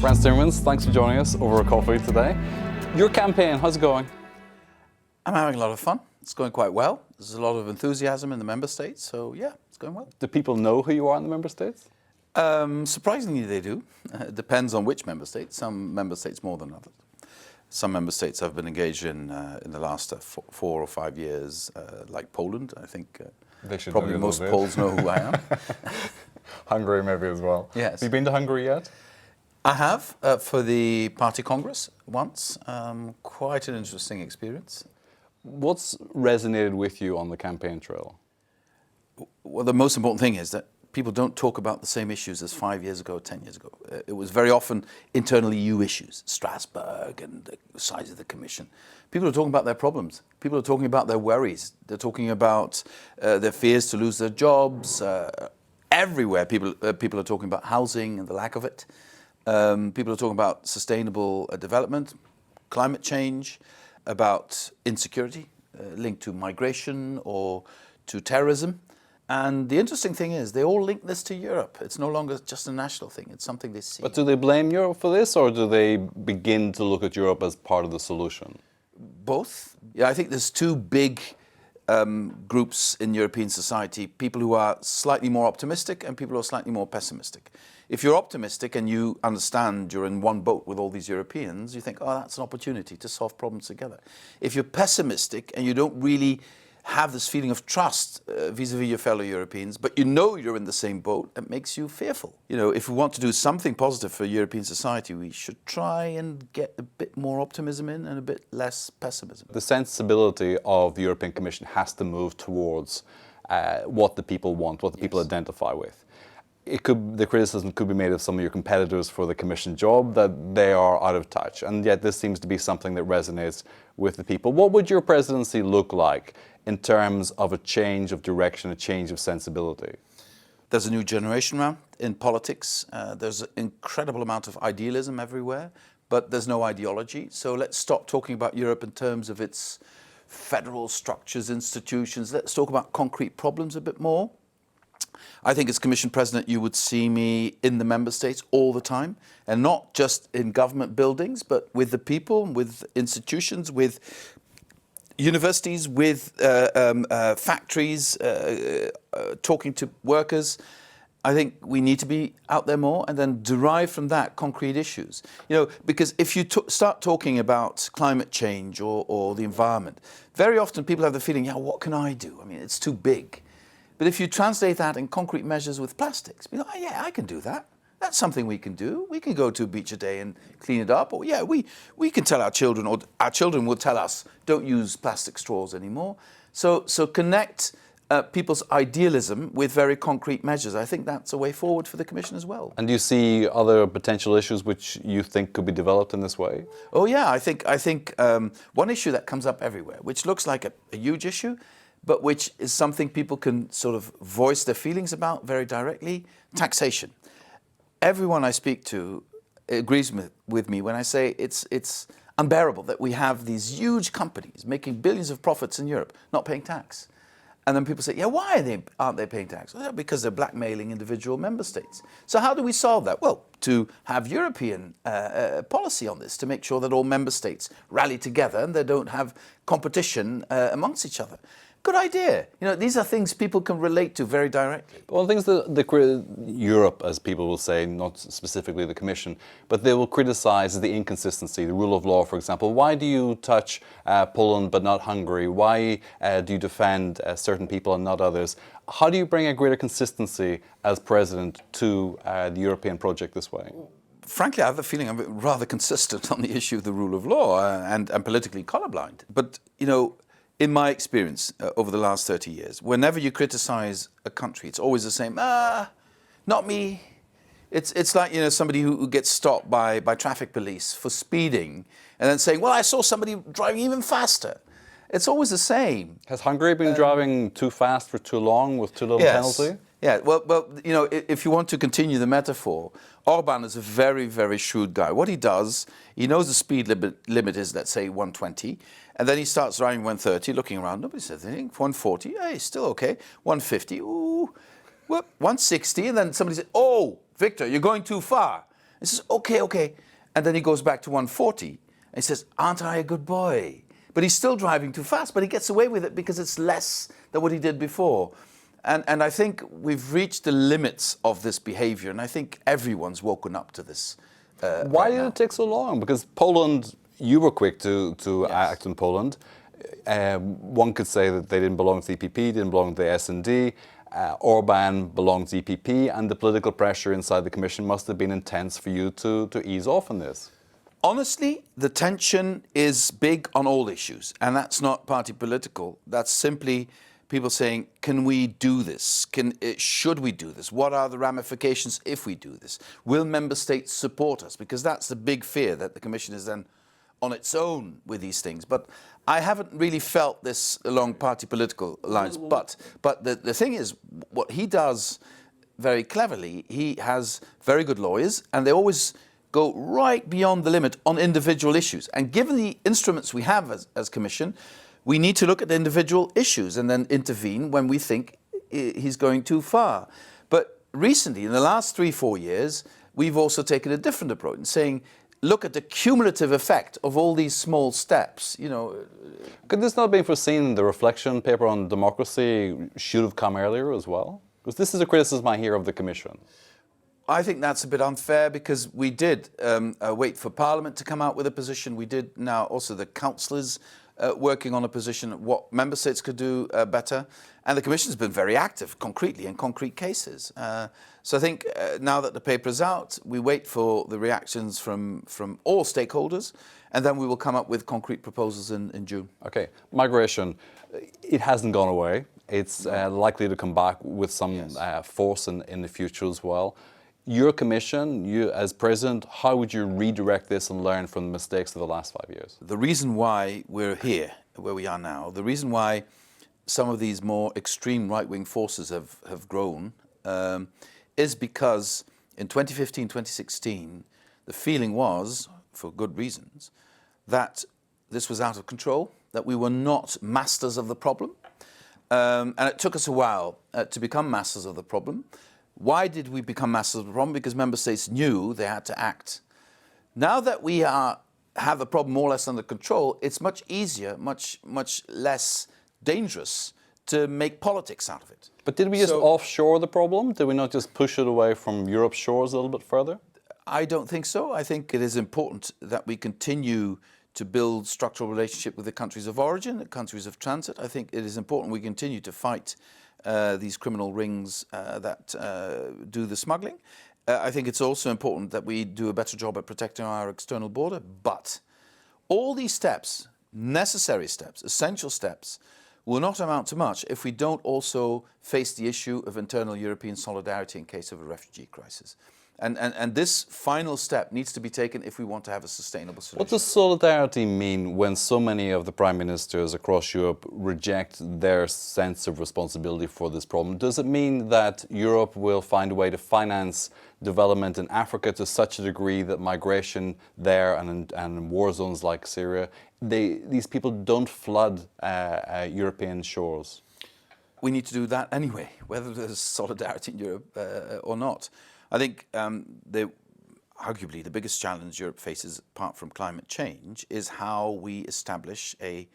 Frans Timmermans, thanks for joining us over a coffee today. Your campaign, how's it going? I'm having a lot of fun. It's going quite well. There's a lot of enthusiasm in the member states, so yeah, it's going well. Do people know who you are in the member states? Surprisingly, they do. It depends on which member state. Some member states more than others. Some member states I've been engaged in the last 4 or 5 years, like Poland. I think probably most Poles know who I am. Hungary maybe as well. Yes. Have you been to Hungary yet? I have, for the party congress once. Quite an interesting experience. What's resonated with you on the campaign trail? Well, the most important thing is that people don't talk about the same issues as 5 years ago, 10 years ago. It was very often internal EU issues, Strasbourg and the size of the Commission. People are talking about their problems. People are talking about their worries. They're talking about their fears to lose their jobs. Everywhere, people are talking about housing and the lack of it. People are talking about sustainable development, climate change, about insecurity linked to migration or to terrorism. And the interesting thing is they all link this to Europe. It's no longer just a national thing. It's something they see. But do they blame Europe for this, or do they begin to look at Europe as part of the solution? Both. Yeah, I think there's two big groups in European society, people who are slightly more optimistic and people who are slightly more pessimistic. If you're optimistic and you understand you're in one boat with all these Europeans, you think, oh, that's an opportunity to solve problems together. If you're pessimistic and you don't really have this feeling of trust vis-a-vis your fellow Europeans, but you know you're in the same boat, it makes you fearful. You know, if we want to do something positive for European society, we should try and get a bit more optimism in and a bit less pessimism. The sensibility of the European Commission has to move towards what the people want, what the people identify with. The criticism could be made of some of your competitors for the Commission job, that they are out of touch, and yet this seems to be something that resonates with the people. What would your presidency look like in terms of a change of direction, a change of sensibility? There's a new generation now in politics. There's an incredible amount of idealism everywhere, but there's no ideology. So let's stop talking about Europe in terms of its federal structures, institutions. Let's talk about concrete problems a bit more. I think as Commission President you would see me in the Member States all the time, and not just in government buildings, but with the people, with institutions, with universities, with factories, talking to workers. I think we need to be out there more and then derive from that concrete issues. You know, because if you start talking about climate change or the environment, very often people have the feeling, yeah, what can I do? I mean, it's too big. But if you translate that in concrete measures with plastics, be like, oh, yeah, I can do that. That's something we can do. We can go to a beach a day and clean it up. Or yeah, we can tell our children, or our children will tell us, don't use plastic straws anymore. So connect people's idealism with very concrete measures. I think that's a way forward for the Commission as well. And do you see other potential issues which you think could be developed in this way? Oh yeah, I think one issue that comes up everywhere, which looks like a huge issue, but which is something people can sort of voice their feelings about very directly, taxation. Everyone I speak to agrees with me when I say it's unbearable that we have these huge companies making billions of profits in Europe not paying tax. And then people say, yeah, why aren't they paying tax? Well, because they're blackmailing individual member states. So how do we solve that? Well, to have European policy on this, to make sure that all member states rally together and they don't have competition amongst each other. Good idea. You know, these are things people can relate to very directly. One of the things that Europe, as people will say, not specifically the Commission, but they will criticise the inconsistency, the rule of law, for example. Why do you touch Poland but not Hungary? Why do you defend certain people and not others? How do you bring a greater consistency as President to the European project this way? Frankly, I have the feeling I'm rather consistent on the issue of the rule of law and politically colorblind. But, you know, in my experience over the last 30 years, whenever you criticize a country, it's always the same, not me. It's like, you know, somebody who gets stopped by traffic police for speeding and then saying, well, I saw somebody driving even faster. It's always the same. Has Hungary been driving too fast for too long with too little penalty? Yeah, well, you know, if you want to continue the metaphor, Orban is a very, very shrewd guy. What he does, he knows the speed limit is, let's say, 120, and then he starts driving 130, looking around, nobody says anything, 140, hey, still okay, 150, ooh, well, 160, and then somebody says, oh, Victor, you're going too far. He says, okay, okay. And then he goes back to 140 and he says, aren't I a good boy? But he's still driving too fast, but he gets away with it because it's less than what he did before. And I think we've reached the limits of this behavior, and I think everyone's woken up to this. Why did it take so long? Because Poland, you were quick to Yes. act in Poland. One could say that they didn't belong to the EPP, didn't belong to the S&D. Orban belonged to the EPP, and the political pressure inside the Commission must have been intense for you to ease off on this. Honestly, the tension is big on all issues, and that's not party political. That's simply people saying, can we do this? Should we do this? What are the ramifications if we do this? Will member states support us? Because that's the big fear, that the Commission is then on its own with these things. But I haven't really felt this along party political lines. But the thing is, what he does very cleverly, he has very good lawyers, and they always go right beyond the limit on individual issues. And given the instruments we have as Commission, we need to look at the individual issues and then intervene when we think he's going too far. But recently, in the last 3-4 years, we've also taken a different approach and saying, look at the cumulative effect of all these small steps. You know, could this not be foreseen? The reflection paper on democracy should have come earlier as well? Because this is a criticism I hear of the Commission. I think that's a bit unfair, because we did wait for Parliament to come out with a position. We did now also the councillors working on a position, what member states could do better. And the Commission has been very active, concretely, in concrete cases. So I think now that the paper is out, we wait for the reactions from all stakeholders, and then we will come up with concrete proposals in June. Okay, migration, it hasn't gone away. It's likely to come back with some force in the future as well. Your Commission, you as President, how would you redirect this and learn from the mistakes of the last 5 years? The reason why we're here, where we are now, the reason why some of these more extreme right-wing forces have grown is because in 2015, 2016, the feeling was, for good reasons, that this was out of control, that we were not masters of the problem. And it took us a while to become masters of the problem. Why did we become masters of the problem? Because member states knew they had to act. Now that we have the problem more or less under control, it's much easier, much less dangerous to make politics out of it. But did we just offshore the problem? Did we not just push it away from Europe's shores a little bit further? I don't think so. I think it is important that we continue to build structural relationship with the countries of origin, the countries of transit. I think it is important we continue to fight these criminal rings that do the smuggling. I think it's also important that we do a better job at protecting our external border. But all these steps, necessary steps, essential steps, will not amount to much if we don't also face the issue of internal European solidarity in case of a refugee crisis. And this final step needs to be taken if we want to have a sustainable solution. What does solidarity mean when so many of the prime ministers across Europe reject their sense of responsibility for this problem? Does it mean that Europe will find a way to finance development in Africa to such a degree that migration there and in war zones like Syria, these people don't flood European shores? We need to do that anyway, whether there's solidarity in Europe or not. I think arguably the biggest challenge Europe faces, apart from climate change, is how we establish a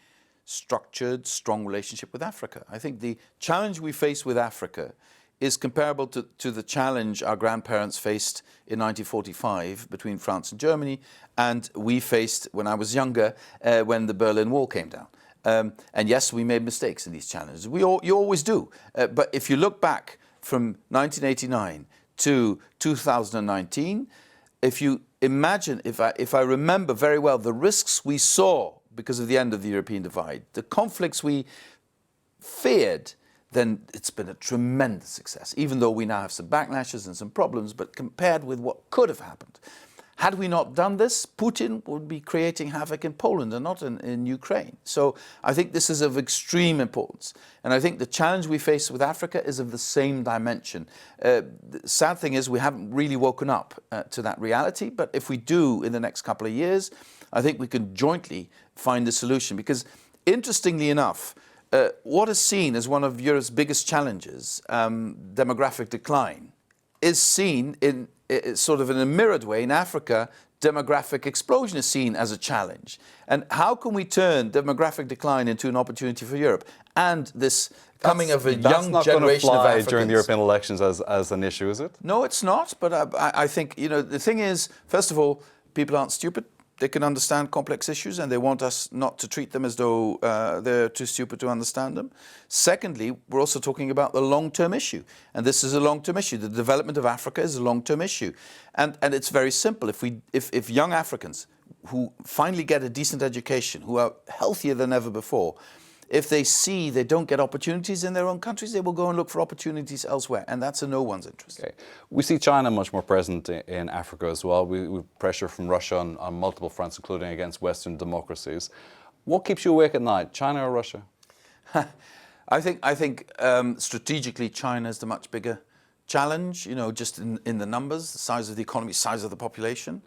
structured, strong relationship with Africa. I think the challenge we face with Africa is comparable to the challenge our grandparents faced in 1945 between France and Germany, and we faced when I was younger when the Berlin Wall came down. And yes, we made mistakes in these challenges. You always do. But if you look back from 1989 to 2019, if you imagine, if I remember very well, the risks we saw because of the end of the European divide, the conflicts we feared, then it's been a tremendous success, even though we now have some backlashes and some problems, but compared with what could have happened. Had we not done this, Putin would be creating havoc in Poland and not in Ukraine. So I think this is of extreme importance. And I think the challenge we face with Africa is of the same dimension. The sad thing is we haven't really woken up to that reality. But if we do in the next couple of years, I think we can jointly find a solution. Because interestingly enough, what is seen as one of Europe's biggest challenges, demographic decline, is seen sort of in a mirrored way, in Africa, demographic explosion is seen as a challenge. And how can we turn demographic decline into an opportunity for Europe? And this coming of a young generation of Africans. During the European elections as an issue, is it? No, it's not. But I think, the thing is, first of all, people aren't stupid. They can understand complex issues, and they want us not to treat them as though they're too stupid to understand them. Secondly, we're also talking about the long-term issue, and this is a long-term issue. The development of Africa is a long-term issue, and it's very simple. If young Africans who finally get a decent education, who are healthier than ever before, if they see they don't get opportunities in their own countries, they will go and look for opportunities elsewhere, and that's in no one's interest. Okay. We see China much more present in Africa as well. We pressure from Russia on multiple fronts, including against Western democracies. What keeps you awake at night, China or Russia? I think strategically China is the much bigger challenge, just in the numbers, the size of the economy, size of the population.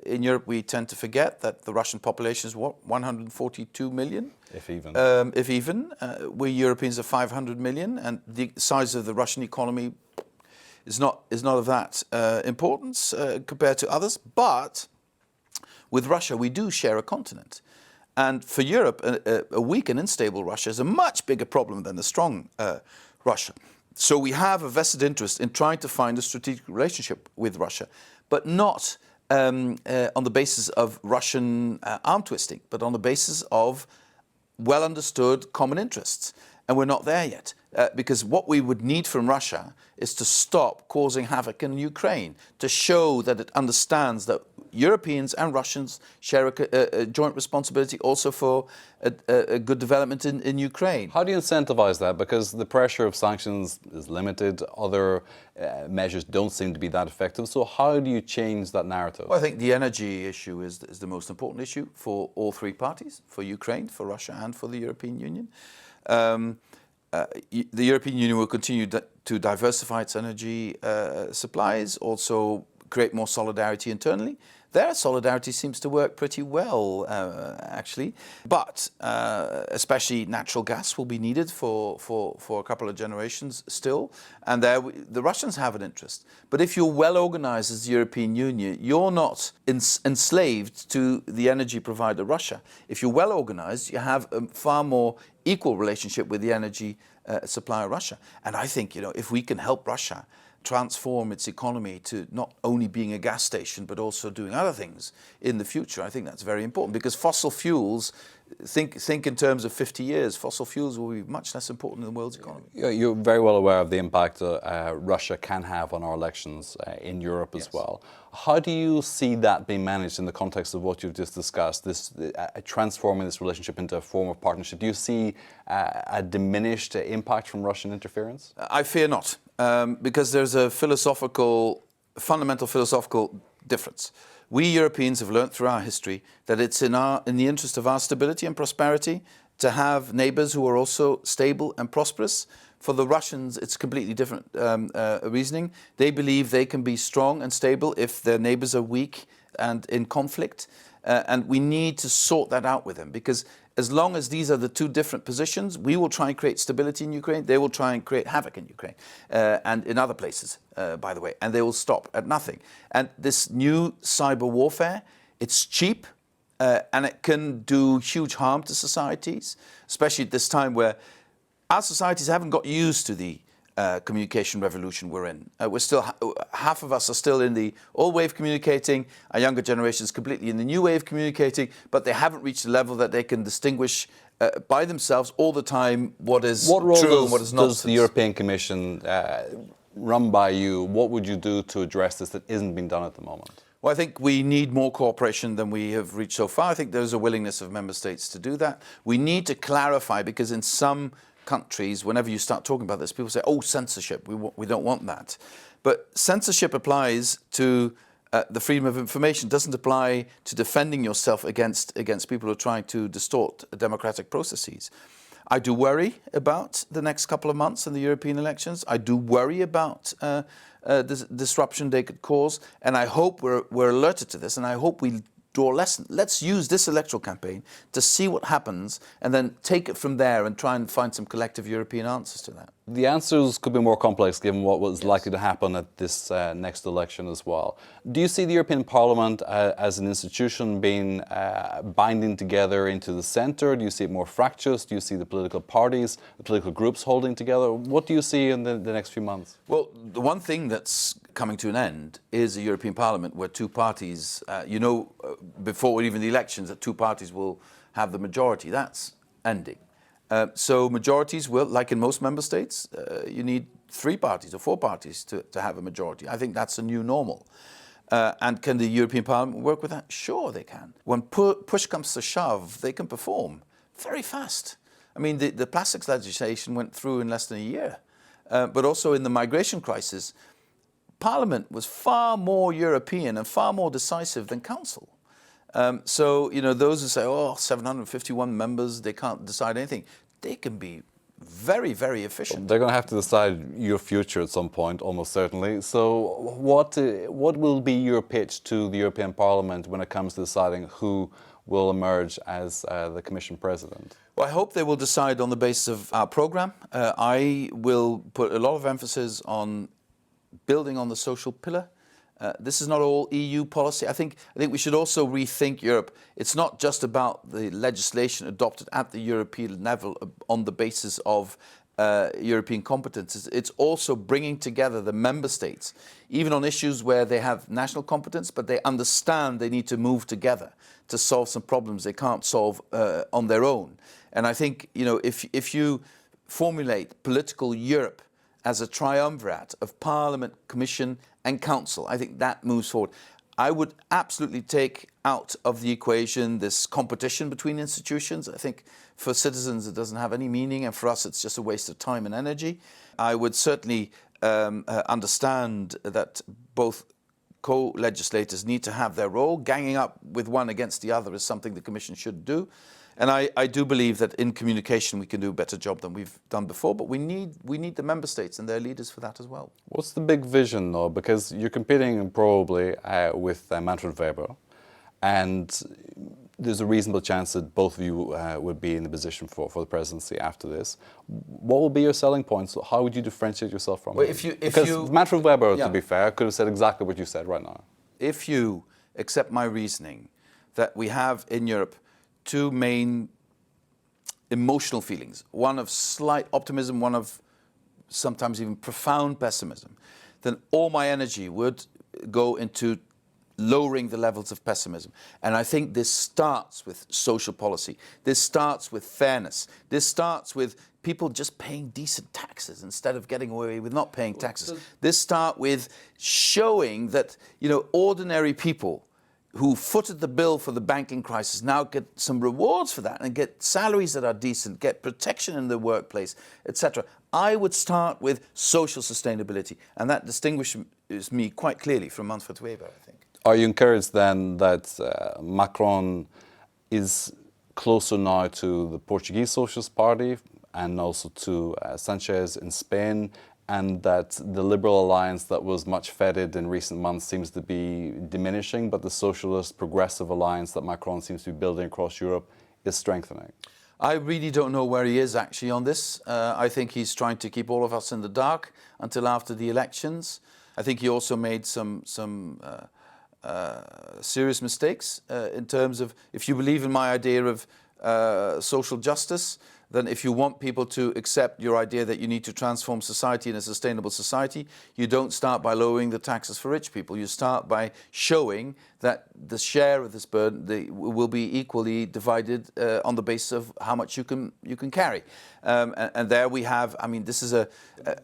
In Europe, we tend to forget that the Russian population is 142 million? If even. If even. We Europeans are 500 million, and the size of the Russian economy is not of that importance compared to others. But with Russia, we do share a continent. And for Europe, a weak and unstable Russia is a much bigger problem than a strong Russia. So we have a vested interest in trying to find a strategic relationship with Russia, but not on the basis of Russian arm twisting, but on the basis of well understood common interests. And we're not there yet, because what we would need from Russia is to stop causing havoc in Ukraine, to show that it understands that Europeans and Russians share a joint responsibility also for a good development in Ukraine. How do you incentivize that? Because the pressure of sanctions is limited, other measures don't seem to be that effective. So how do you change that narrative? Well, I think the energy issue is the most important issue for all three parties, for Ukraine, for Russia and for the European Union. The European Union will continue to diversify its energy supplies, also create more solidarity internally. Their solidarity seems to work pretty well, actually. But especially natural gas will be needed for a couple of generations still. And there the Russians have an interest. But if you're well organized as the European Union, you're not enslaved to the energy provider Russia. If you're well organized, you have a far more equal relationship with the energy supplier Russia. And I think, if we can help Russia transform its economy to not only being a gas station but also doing other things in the future, I think that's very important, because fossil fuels, think in terms of 50 years, fossil fuels will be much less important in the world's economy. You're very well aware of the impact Russia can have on our elections in Europe as well. How do you see that being managed in the context of what you've just discussed, this transforming this relationship into a form of partnership? Do you see a diminished impact from Russian interference? I fear not, because there's a fundamental philosophical difference. We Europeans have learnt through our history that it's in the interest of our stability and prosperity to have neighbours who are also stable and prosperous. For the Russians, it's completely different reasoning. They believe they can be strong and stable if their neighbours are weak and in conflict. And we need to sort that out with them, because as long as these are the two different positions, we will try and create stability in Ukraine. They will try and create havoc in Ukraine and in other places, by the way, and they will stop at nothing. And this new cyber warfare, it's cheap and it can do huge harm to societies, especially at this time where our societies haven't got used to the communication revolution we're in. We're still, half of us are still in the old way of communicating, our younger generation is completely in the new way of communicating, but they haven't reached the level that they can distinguish by themselves all the time what is true and what is nonsense. What role does the European Commission run by you? What would you do to address this that isn't being done at the moment? Well, I think we need more cooperation than we have reached so far. I think there's a willingness of member states to do that. We need to clarify, because in some countries, whenever you start talking about this, people say, oh, censorship, we don't want that. But censorship applies to the freedom of information, doesn't apply to defending yourself against people who are trying to distort democratic processes. I do worry about the next couple of months in the European elections. I do worry about the disruption they could cause, and I hope we're alerted to this, and I hope we draw lessons. Let's use this electoral campaign to see what happens and then take it from there and try and find some collective European answers to that. The answers could be more complex given what was likely to happen at this next election as well. Do you see the European Parliament as an institution being binding together into the centre? Do you see it more fractious? Do you see the political parties, the political groups holding together? What do you see in the next few months? Well, the one thing that's coming to an end is a European Parliament where two parties, before even the elections, that two parties will have the majority. That's ending. So majorities will, like in most member states, you need 3 parties or 4 parties to have a majority. I think that's a new normal. And can the European Parliament work with that? Sure, they can. When push comes to shove, they can perform very fast. I mean, the plastics legislation went through in less than a year. But also in the migration crisis, Parliament was far more European and far more decisive than Council. So, those who say, 751 members, they can't decide anything, they can be very, very efficient. They're going to have to decide your future at some point, almost certainly. So what will be your pitch to the European Parliament when it comes to deciding who will emerge as the Commission President? Well, I hope they will decide on the basis of our programme. I will put a lot of emphasis on building on the social pillar. This is not all EU policy. I think we should also rethink Europe. It's not just about the legislation adopted at the European level on the basis of European competences. It's also bringing together the member states, even on issues where they have national competence, but they understand they need to move together to solve some problems they can't solve on their own. And I think, if you formulate political Europe as a triumvirate of Parliament, Commission and Council, I think that moves forward. I would absolutely take out of the equation this competition between institutions. I think for citizens it doesn't have any meaning, and for us it's just a waste of time and energy. I would certainly understand that both co-legislators need to have their role. Ganging up with one against the other is something the Commission should do. And I do believe that in communication we can do a better job than we've done before, but we need the member states and their leaders for that as well. What's the big vision, though? Because you're competing probably with Manfred Weber, and there's a reasonable chance that both of you would be in the position for the presidency after this. What will be your selling points? How would you differentiate yourself from him? Because Manfred Weber, to be fair, could have said exactly what you said right now. If you accept my reasoning that we have in Europe 2 main emotional feelings, one of slight optimism, one of sometimes even profound pessimism, then all my energy would go into lowering the levels of pessimism. And I think this starts with social policy. This starts with fairness. This starts with people just paying decent taxes instead of getting away with not paying taxes. This starts with showing that, ordinary people who footed the bill for the banking crisis now get some rewards for that and get salaries that are decent, get protection in the workplace, etc. I would start with social sustainability, and that distinguishes me quite clearly from Manfred Weber, I think. Are you encouraged then that Macron is closer now to the Portuguese Socialist Party and also to Sanchez in Spain, and that the Liberal alliance that was much feted in recent months seems to be diminishing, but the Socialist Progressive alliance that Macron seems to be building across Europe is strengthening? I really don't know where he is actually on this. I think he's trying to keep all of us in the dark until after the elections. I think he also made some serious mistakes in terms of, if you believe in my idea of social justice, then if you want people to accept your idea that you need to transform society in a sustainable society, you don't start by lowering the taxes for rich people. You start by showing that the share of this burden will be equally divided on the basis of how much you can carry. And there we have, this is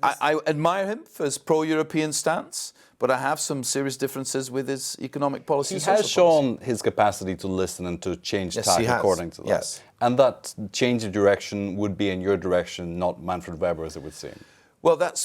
I admire him for his pro-European stance, but I have some serious differences with his economic policy. He has shown his capacity to listen and to change tack according to that. Yes. And that change of direction would be in your direction, not Manfred Weber, as it would seem. Well, that's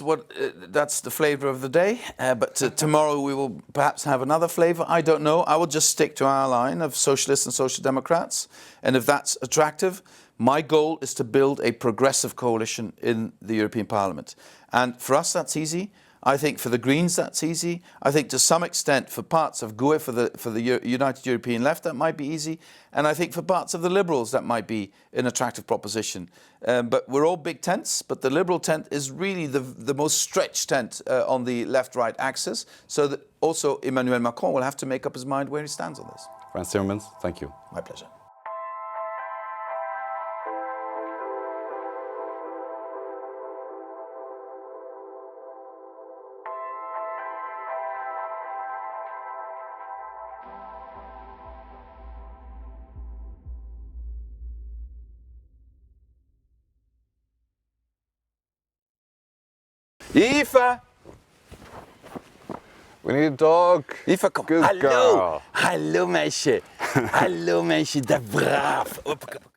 the flavour of the day. But tomorrow we will perhaps have another flavour. I don't know. I will just stick to our line of socialists and social democrats. And if that's attractive, my goal is to build a progressive coalition in the European Parliament. And for us, that's easy. I think for the Greens that's easy. I think to some extent for parts of GUE, for the United European Left, that might be easy. And I think for parts of the Liberals that might be an attractive proposition. But we're all big tents, but the Liberal tent is really the most stretched tent on the left-right axis. So that also Emmanuel Macron will have to make up his mind where he stands on this. Frans Timmermans, thank you. My pleasure. Eva! We need a dog. Eva, kom. Good Hallo! girl. Hallo meisje. Hallo meisje, dat braaf.